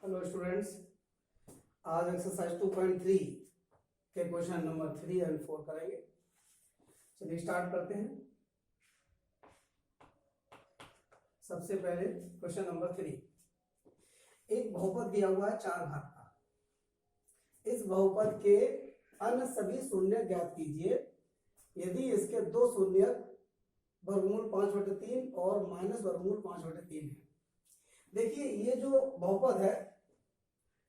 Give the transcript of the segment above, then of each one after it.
Hello students, आज exercise 2.3 के question number 3 and 4 करेंगे। चलिए स्टार्ट करते हैं। सबसे पहले क्वेश्चन नंबर 3। एक बहुपद दिया हुआ है 4 घात का। इस बहुपद के अन्य सभी शून्य ज्ञात कीजिए यदि इसके दो शून्य वर्गमूल 5/3 और माइनस वर्गमूल 5/3 है। देखिए ये जो बहुपद है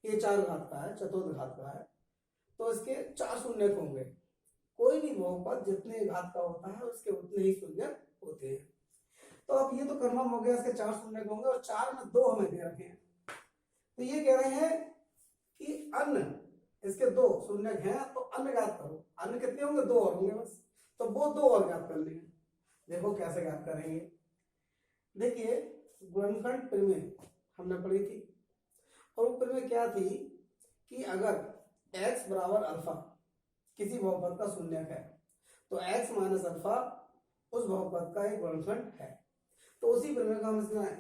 ये 4 घात का है, चतुर्थ घात का है, तो इसके 4 शून्य होंगे। कोई भी बहुपद जितने घात का होता है उसके उतने ही शून्य होते हैं। तो अब ये तो कंफर्म हो गया, इसके 4 शून्य होंगे और 4 में 2 हमें दे रखे हैं। तो ये कह रहे हैं कि अन्य इसके 2 शून्य हैं तो अन्य ज्ञात करो। अन्य कितने होंगे? 2 और होंगे बस, तो वो 2 और ज्ञात कर लेंगे। देखो कैसे ज्ञात करेंगे। देखिए गुणनखंड प्रमेय हमने पढ़ी थी और वो प्रमेय क्या थी कि अगर x बराबर अल्फा किसी बहुपद का शून्यक है तो x माइनस अल्फा उस बहुपद का एक गुणनखंड है। तो उसी प्रमेय का हम इसमें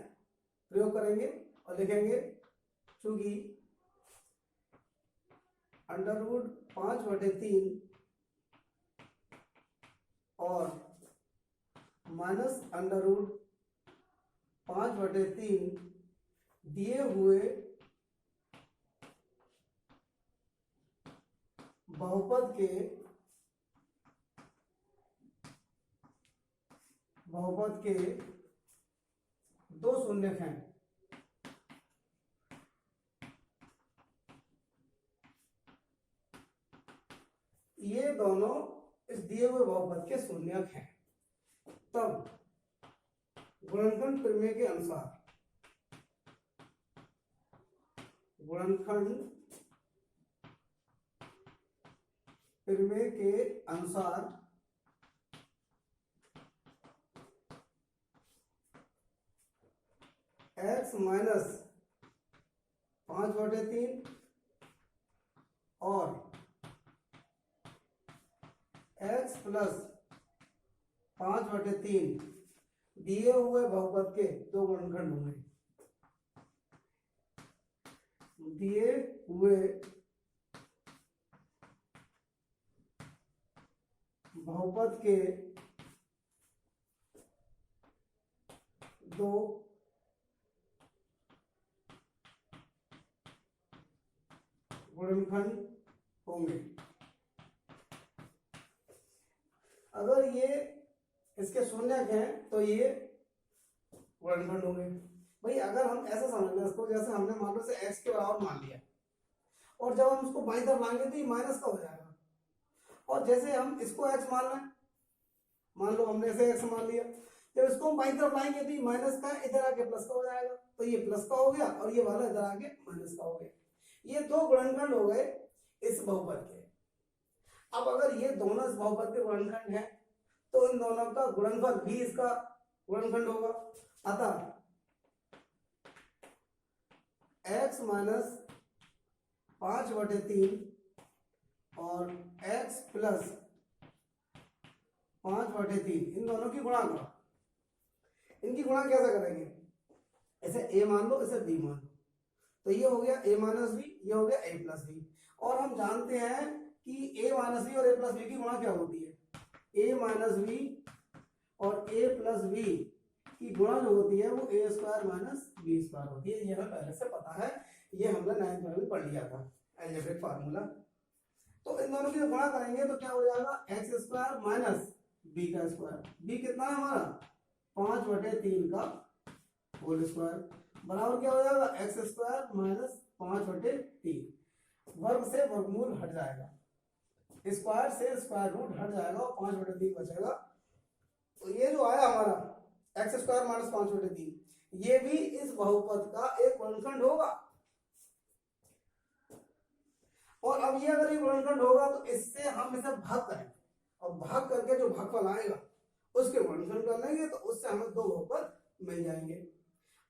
प्रयोग करेंगे और लिखेंगे चूंकि अंडर रूट 5/3 और माइनस अंडर रूट 5/3 दिए हुए बहुपद के 2 शून्यक हैं। ये दोनों इस दिए हुए बहुपद के शून्यक हैं। तब गुणनखंड प्रमेय के अनुसार x माइनस 5/3 और x प्लस 5/3 दिए हुए बहुपद के 2 गुणनखंड होंगे। दिए हुए बहुपद के 2 गुणनखंड होंगे। अगर ये इसके शून्यक हैं तो ये गुणनखंड होंगे। भाई अगर हम ऐसा समझ लें इसको, जैसे हमने मान लो से x के बराबर मान लिया और जब हम इसको बाईं तरफ लाएंगे तो ये माइनस का हो जाएगा। और जैसे हम इसको x मान लें, मान लो हमने ऐसे x मान लिया, जब इसको हम बाईं तरफ लाएंगे तो ये माइनस का इधर आके प्लस का हो जाएगा। तो ये प्लस का हो गया और ये वाला इधर आके माइनस का हो गया। ये 2 गुणनखंड हो गए इस बहुपद के। अब अगर ये दोनों इस बहुपद के गुणनखंड हैं तो इन दोनों का गुणनफल भी इसका गुणनखंड होगा। अतः x माइनस 5/3 और x प्लस 5/3 इन दोनों की गुणा करो। इनकी गुणा कैसे करेंगे? ऐसे a मान लो, इसे b मान लो, तो ये हो गया a माइनस बी, ये हो गया a प्लस बी। और हम जानते हैं कि a माइनस बी और a प्लस बी की गुणा क्या होती है? a माइनस बी और a प्लस बी की गुणा जो होती है वो a square minus b square होती है। ये हमें पहले से पता है, ये हमने 9th में भी पढ़ लिया था अलजेब्रिक फार्मूला। तो इन दोनों की गुणा करेंगे तो क्या हो जाएगा? x स्क्वायर माइनस b का स्क्वायर। b कितना है हमारा? 5/3 का होल स्क्वायर बराबर क्या हो जाएगा? x square minus 5/3। वर्ग से वर्गमूल हट जाएगा, स्क्वायर से स्क्वायर रूट हट जाएगा और 5/3 बचेगा। तो ये जो आया हमारा x स्क्वायर माइनस 5/3 ये भी इस बहुपद का एक गुणनखंड होगा। और अब ये अगर ये गुणनखंड होगा तो इससे हम इसे भाग करेंगे और भाग करके जो भागफल आएगा उसके गुणनखंड कर लेंगे तो उससे हमें 2 बहुपद मिल जाएंगे।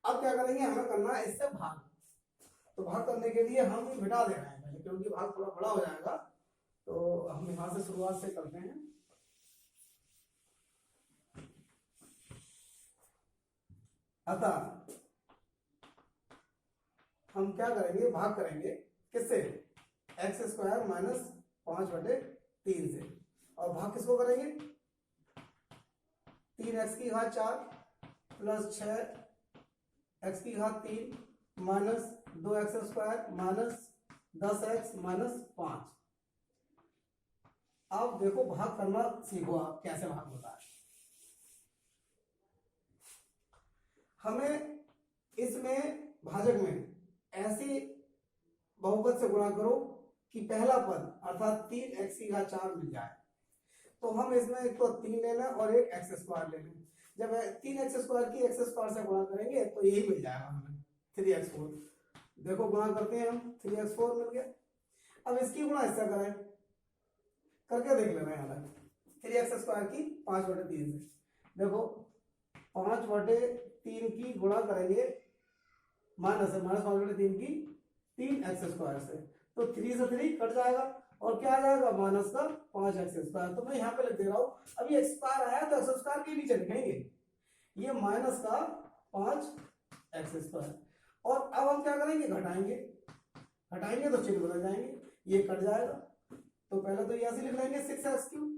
अब क्या करेंगे? हमें करना है इससे भाग। तो भाग करने के लिए हम ये मिटा दे रहे हैं पहले, क्योंकि भाग थोड़ा बड़ा हो जाएगा। तो हम यहां से शुरुआत से करते हैं। अतः हम क्या करेंगे, भाग करेंगे किससे, एक्स स्क्वायर माइनस 5/3 से, और भाग किसको करेंगे, 3x की घात 4 प्लस 6x की घात 3 minus 2x square minus 10x minus 5। अब देखो भाग करना सीखो, आप कैसे भाग होता है। हमें इसमें भाजक में ऐसी बहुपद से गुणा करो कि पहला पद अर्थात 3x की घात 4 मिल जाए। तो हम इसमें एक तो 3 लेना और एक एक्स स्क्वायर ले लें। जब 3x स्क्वायर की एक्स स्क्वायर से गुणा करेंगे तो यही मिल जाएगा हमें 3x4। देखो गुणा करते हैं हम, 3x4 मिल गया। अब इसकी गुणा इससे करें, करके देख लेना यहाँ तक। 3x स्क्वायर की 5/3 से, देखो 5/3 की गुणा करेंगे माइनस है, माइनस 5/3 की 3x स्क्वायर से, तो 3 से 3 कट जाएगा और क्या आ जाएगा, माइनस का 5x स्क्वायर। तो मैं यहाँ पे लिख दे रहा हूँ, अभी एक्स स्क्वायर आया तो एक्स स्क्वायर के नीचे लिखेंगे, ये माइनस का 5x स्क्वायर। और अब हम क्या करेंगे, घटाएंगे, घटाएंगे तो चिन्ह बदल जाएंगे, ये कट जाएगा। तो पहले तो ये ऐसे लिख लेंगे 6x3,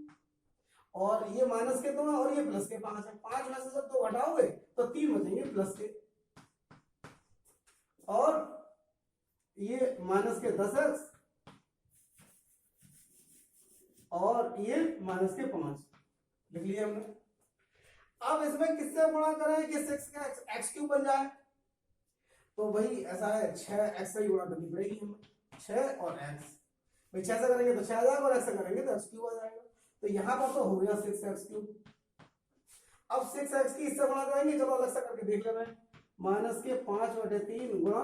और ये माइनस के 2 है और ये प्लस के 5 है। 5 में से जब 2 घटाओगे तो 3 बचेंगे प्लस के, और ये माइनस के 10x और ये माइनस के 5 लिख लिया हमने। अब इसमें किससे गुणा करें कि 6 का x³ बन जाए, तो भाई ऐसा है 6x से ही गुणा करनी पड़ेगी हमें, 6 और x। भाई 6 से करेंगे तो 6 आ जाएगा और x से करेंगे तो x³ आ जाएगा। तो यहां पर तो हो गया 6x³। अब 6x की इससे गुणा करेंगे, चलो अलग से करके देख लेना है, माइनस के 5/3 गुणा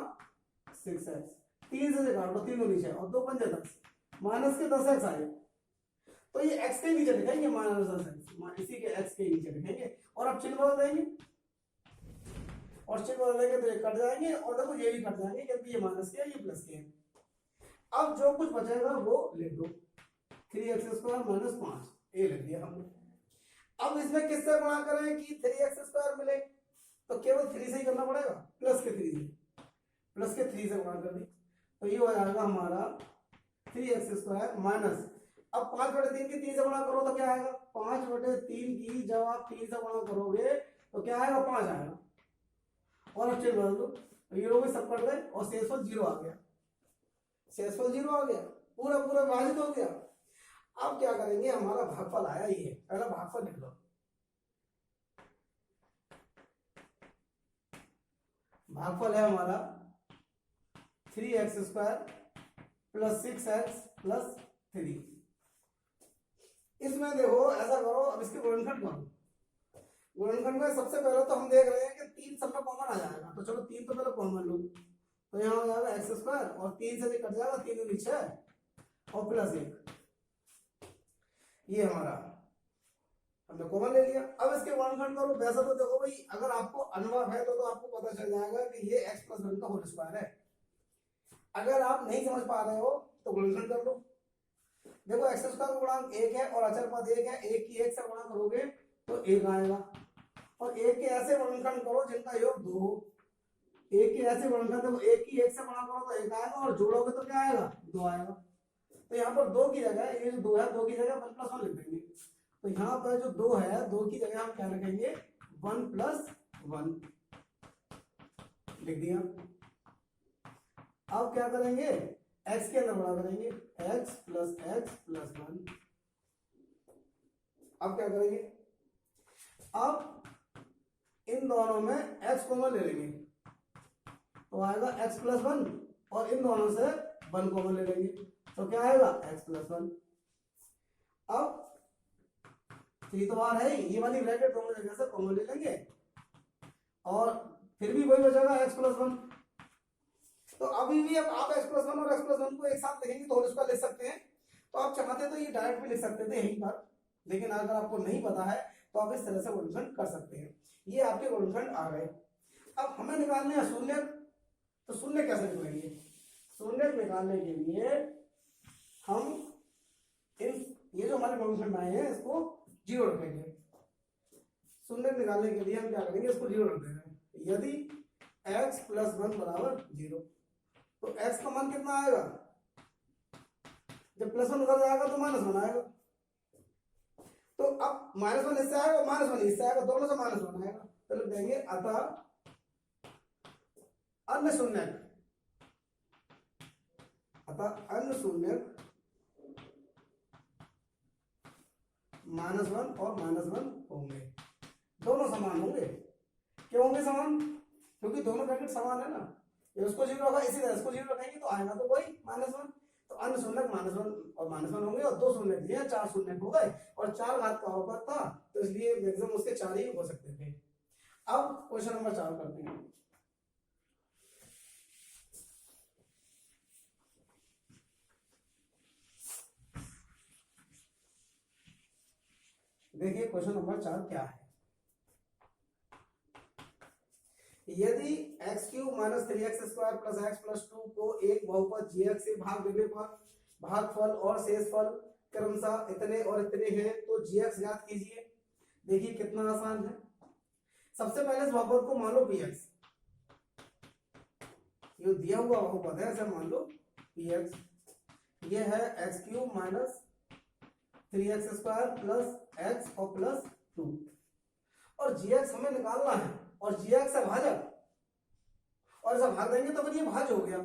6x, 3 से काट लो, 3 नीचे और 2 पंजे 10, माइनस के 10x आए। तो ये x के नीचे लिखेंगे माइनस 10x, इसी के x के नीचे लिखेंगे और अब चिन्ह बदल देंगे, और चिन्ह बदल देंगे तो ये कट जाएंगे और देखो ये भी कट जाएंगे क्योंकि ये माइनस के है ये प्लस के है। अब जो कुछ बचेगा वो लिख दो, 3x² माइनस 5, ये लिख दिया हमने। अब इसमें किससे गुणा करें कि 3x² मिले, तो केवल 3 से ही करना पड़ेगा, प्लस के 3 से, प्लस के 3 से गुणा कर दी, तो ये हो जाएगा हमारा 3x² माइनस, अब 5/3 की 3 से गुणा करो तो क्या आएगा, 5/3 की जब आप 3 से गुणा करोगे तो क्या आएगा, 5 आएगा, और अब चिन्ह बदल दो, तो ये लोग भी सब कट गए और शेषफल 0 आ गया, शेषफल 0 आ गया, पूरा पूरा विभाजित हो गया। अब क्या करेंगे, हमारा भागफल आया ये, पहला भागफल लिख लो, भागफल है हमारा 3x² प्लस 6x प्लस 3। इसमें देखो ऐसा करो, अब इसके गुणनखंड करो, गुणनखंड में सबसे पहले तो हम देख रहे हैं कि 3 सब में कॉमन आ जाएगा, तो चलो 3 तो पहले कॉमन लो, तो यहाँ हो जाएगा x² और 3 से भी कट जाएगा, 3 दूनी 6 और प्लस 1, ये हमारा हमने कॉमन ले लिया। अब इसके गुणनखंड करो, वैसा तो देखो भाई अगर आपको अनुभव है तो आपको पता चल जाएगा कि ये x + 1 का होल स्क्वायर है। अगर आप नहीं समझ पा रहे हो तो गुणनखंड कर लो, देखो x² का गुणांक 1 है और अचर पद 1 है, 1 की 1 से गुणा करोगे तो 1 आएगा, और 1 के ऐसे गुणनखंड करो जिनका योग 2 हो, 1 के ऐसे गुणनखंड देखो 1 की 1 से गुणा करो तो 1 आएगा और जोड़ोगे तो क्या आएगा, 2 आएगा। तो यहाँ पर 2 की जगह ये जो 2 है, 2 की जगह 1 + 1 लिख देंगे, तो यहाँ पर जो 2 है 2 की जगह हम क्या लिखेंगे, 1 + 1 लिख दिया। अब क्या करेंगे, x के अंदर गुणा करेंगे, x + x + 1। अब क्या करेंगे, अब इन दोनों में x कॉमन ले लेंगे तो आएगा x + 1, और इन दोनों से 1 कॉमन ले लेंगे तो क्या आएगा, x + 1। अब 3 तो बाहर है, ये वाली ब्रैकेट दोनों जगह से कॉमन ले लेंगे और फिर भी वही बचेगा x + 1। तो अभी भी अब आप x + 1 और x + 1 को एक साथ लिखेंगे तो होल स्क्वायर लिख सकते हैं। तो आप चाहते तो ये डायरेक्ट भी लिख सकते थे यहीं पर, लेकिन अगर आपको नहीं पता है तो आप इस तरह से गुणनखंड कर सकते हैं। ये आपके गुणनखंड आ गए। अब हमें निकालने हैं शून्य, तो शून्य कैसे निकालेंगे, शून्य निकालने के लिए हम ये जो हमारे गुणनखंड आए हैं इसको 0 रखेंगे। शून्य निकालने के लिए हम क्या करेंगे, इसको 0 रख देंगे, यदि x + 1 = 0, तो x का मान कितना आएगा, जब +1 उधर जाएगा तो -1 आएगा। तो अब -1 इससे आएगा, -1 इससे आएगा, दोनों से -1 आएगा। तो लिख देंगे अतः अन्य शून्यक, अतः अन्य शून्यक -1 और -1 होंगे, दोनों समान होंगे। क्यों होंगे समान, क्योंकि दोनों ब्रैकेट समान है ना। ये उसको 0 रखा, इसी तरह इसको 0 रखेंगे तो आएगा तो वही -1। तो अन्य शून्यक -1 और -1 होंगे, और 2 शून्यक दिए, 4 शून्यक हो गए, और 4 घात का बहुपद था तो इसलिए मैक्सिमम उसके 4 ही हो सकते थे। अब क्वेश्चन नंबर 4 करते हैं। देखिए क्वेश्चन नंबर 4 क्या है। यदि x³ - 3x² + x + 2 को एक बहुपद gx से भाग देने पर भागफल और शेषफल क्रमशः इतने और इतने हैं तो gx ज्ञात कीजिए। देखिए कितना आसान है। सबसे पहले इस बहुपद को मान लो px, ये दिया हुआ बहुपद है, ऐसे मान लो px। ये है x³ - 3x² + x और +2, और gx हमें निकालना है, और gx है भाजक, और ऐसा भाग देंगे तो फिर ये भाज्य हो गया।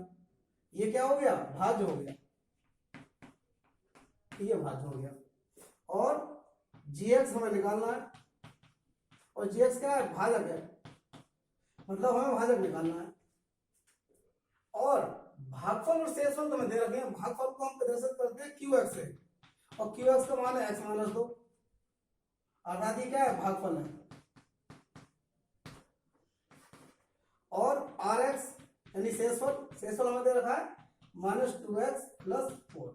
ये क्या हो गया, भाज्य हो गया, ये भाज्य हो गया। और gx हमें निकालना है, और gx क्या है, भाजक है, मतलब हमें भाजक निकालना है। और भागफल और शेषफल तो हमें दे रखे हैं। भागफल को हम प्रदर्शित करते हैं qx से, और qx का मान है x - 2, अर्थात ये क्या है, भागफल है। और rx यानी शेषफल हमें दे रखा है -2x + 4,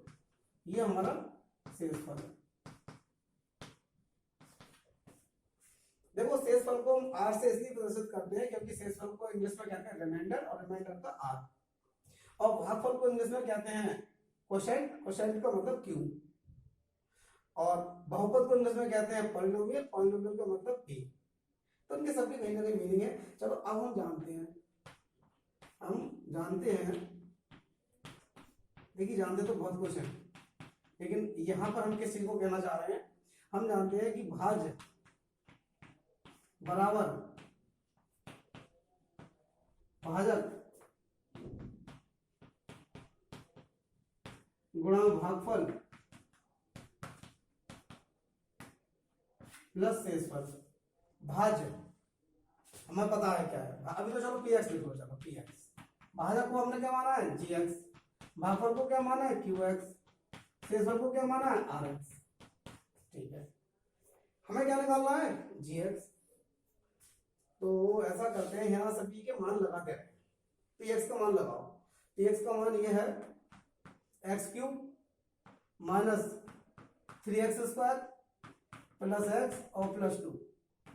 ये हमारा शेषफल है। देखो शेषफल को हम r से इसलिए प्रदर्शित करते हैं क्योंकि शेषफल को इंग्लिश में कहते हैं रिमाइंडर, और रिमाइंडर का r। और भागफल को इंग्लिश में कहते हैं क्वोशिएंट, क्वोशिएंट का मतलब q। और बहुपद को इंग्लिश में कहते हैं पॉलिनोमियल, पॉलिनोमियल का मतलब p। तो इनके सबकी कहीं ना कहीं मीनिंग है। चलो अब हम जानते हैं, देखिए जानते तो बहुत कुछ है, लेकिन यहां पर हम किस चीज को कहना चाह रहे हैं, हम जानते हैं कि भाज्य बराबर भाजक गुणा भागफल प्लस शेषफल। भाज्य हमें पता है क्या है, अभी तो चलो px लिखो, चलो px। भाजक को हमने क्या माना है, gx। भागफल को क्या माना है, qx। शेषफल को क्या माना है, rx। ठीक है, हमें क्या निकालना है, gx। तो ऐसा करते हैं, यहाँ सभी के मान लगाते हैं। px का मान लगाओ। px का मान ये है x³ - 3x² + x और +2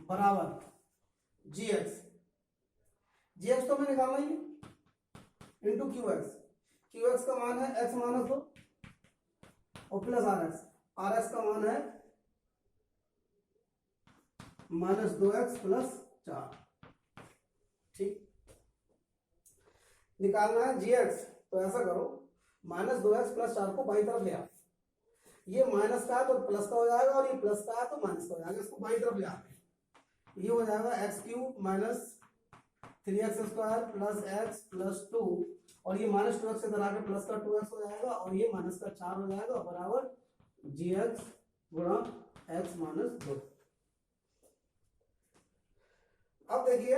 बराबर gx। gx तो हमें निकालना ही है इंटू qx। qx का मान है x - 2 और प्लस rx। rx का मान है -2x + 4। ठीक, निकालना है gx। तो ऐसा करो, -2x + 4 को बाईं तरफ ले आओ। ये माइनस का है तो प्लस का हो जाएगा, और ये प्लस का है तो माइनस का हो जाएगा। इसको बाईं तरफ ले आते हैं। ये हो जाएगा x³ - 3x² + x + 2, और ये -2x से इधर आके प्लस का 2x हो जाएगा, और ये माइनस का 4 हो जाएगा, बराबर gx गुणा x - 2। अब देखिए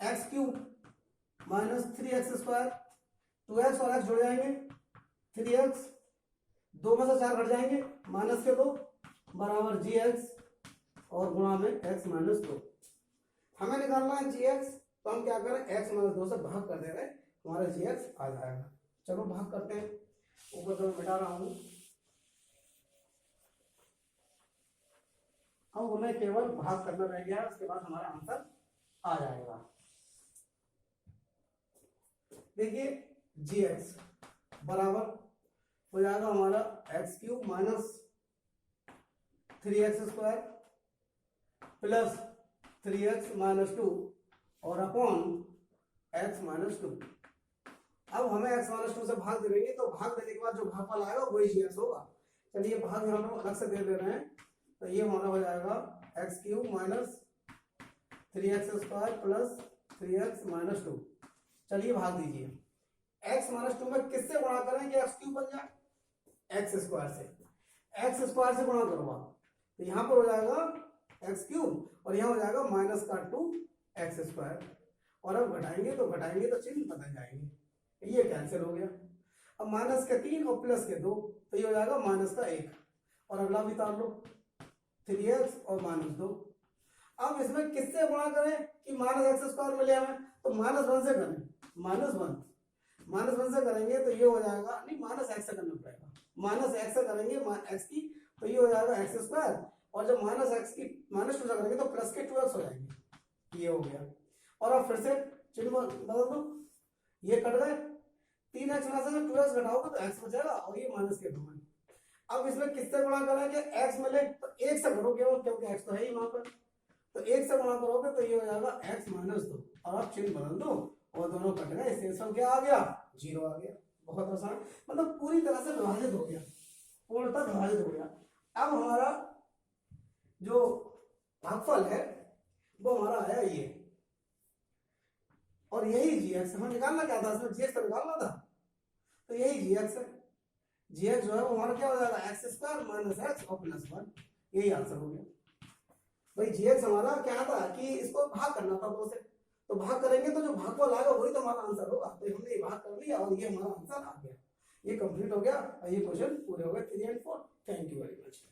x³ - 3x², 2x और x जुड़ जाएंगे, 3x 2 में से 4 घट जाएंगे, -2 बराबर gx और गुणा में x - 2। हमें निकालना है gx, तो हम क्या करें, x - 2 से भाग कर दे रहे हैं, हमारा gx आ जाएगा। चलो भाग करते हैं, ऊपर से मिटा रहा हूं। अब हमें केवल भाग करना रह गया, उसके बाद हमारा आंसर आ जाएगा। देखिए gx बराबर हो जाएगा हमारा x³ - 3x² + 3x - 2 और अपॉन x - 2। अब हमें x माइनस 2 से भाग दे देंगे, तो भाग देने के बाद जो भागफल आएगा वही gx होगा। चलिए भाग यहाँ पे अलग से दे रहे हैं, तो ये हमारा हो जाएगा x cube minus 3x square plus 3x minus 2। चलिए भाग दीजिए, x माइनस 2 में किससे गुणा करें कि एक्स क्यूब बन जाए? एक्स स्क्वायर से। एक्स स्क्वायर से गुणा करो आप, तो यहाँ पर हो जाएगा एक्स क्यूब और यहाँ हो जाएगा माइनस का 2x स्क्वायर, और अब घटाएंगे तो चिन्ह बदल जाएंगे, ये कैंसिल हो गया। अब माइनस के 3 और प्लस के 2, तो ये हो जाएगा माइनस का 1, और अगला भी तार लो 3x और माइनस 2। अब इसमें किससे गुणा करें कि माइनस एक्स स्क्वायर मिले हमें? तो माइनस 1 से करें, माइनस वन से करेंगे तो ये हो जाएगा, नहीं माइनस एक्स से करना पड़ेगा, माइनस एक्स से करेंगे एक्स की, तो ये हो जाएगा एक्स स्क्वायर, और जब माइनस एक्स की माइनस 2 से करेंगे तो प्लस के 2x हो जाएंगे, ये हो गया। और अब फिर से चिन्ह बदल दो, ये कट गए, 3x में से 2x घटाओगे तो x बचेगा, और ये माइनस के 2 है। अब इसमें किससे गुणा करें कि x मिले? तो 1 से करो केवल, क्योंकि x तो है ही वहां पर, तो 1 से गुणा करोगे तो ये हो जाएगा x माइनस 2, और आप चिन्ह बदल दो और दोनों कट गए, शेषफल क्या आ गया? 0 आ गया। बहुत आसान, मतलब पूरी तरह से विभाजित हो गया, पूर्णतः विभाजित हो गया। अब हमारा जो भागफल है वो हमारा आया ये, और यही gx हमें निकालना क्या था, इसमें gx तो निकालना था, तो यही gx है। gx जो है वो हमारा क्या हो जाएगा? एक्स स्क्वायर माइनस एक्स और प्लस 1, यही आंसर हो गया। भाई gx हमारा क्या था कि इसको भाग करना था 2 से, तो भाग करेंगे तो जो भागफल आएगा वही तो हमारा आंसर होगा, तो हमने ये भाग कर लिया और ये हमारा आंसर आ गया। ये कंप्लीट हो गया और ये क्वेश्चन पूरे हो गए 3 और 4। Thank you very much.